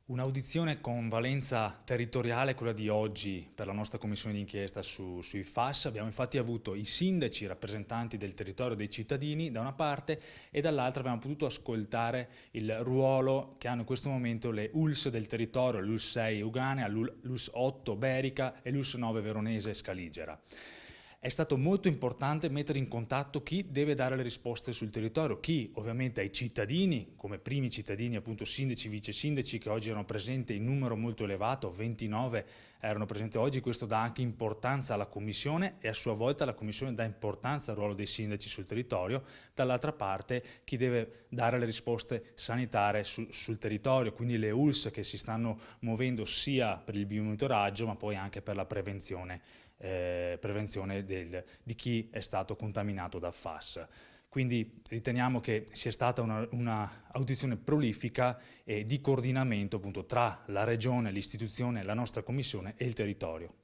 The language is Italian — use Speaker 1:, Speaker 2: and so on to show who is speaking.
Speaker 1: Un'audizione con valenza territoriale, quella di oggi per la nostra commissione d'inchiesta sui FAS. Abbiamo infatti avuto i sindaci, rappresentanti del territorio dei cittadini da una parte e dall'altra abbiamo potuto ascoltare il ruolo che hanno in questo momento le ULS del territorio, l'ULS 6 Uganea, l'ULS 8 Berica e l'ULS 9 Veronese Scaligera. È stato molto importante mettere in contatto chi deve dare le risposte sul territorio, chi ovviamente ai cittadini, come primi cittadini, appunto sindaci, vice sindaci che oggi erano presenti in numero molto elevato, 29 erano presenti oggi, questo dà anche importanza alla Commissione e a sua volta la Commissione dà importanza al ruolo dei sindaci sul territorio, dall'altra parte chi deve dare le risposte sanitarie sul territorio, quindi le ULS che si stanno muovendo sia per il biomonitoraggio ma poi anche per la prevenzione di chi è stato contaminato da FAS. Quindi riteniamo che sia stata una audizione prolifica e di coordinamento appunto tra la Regione, l'istituzione, la nostra Commissione e il territorio.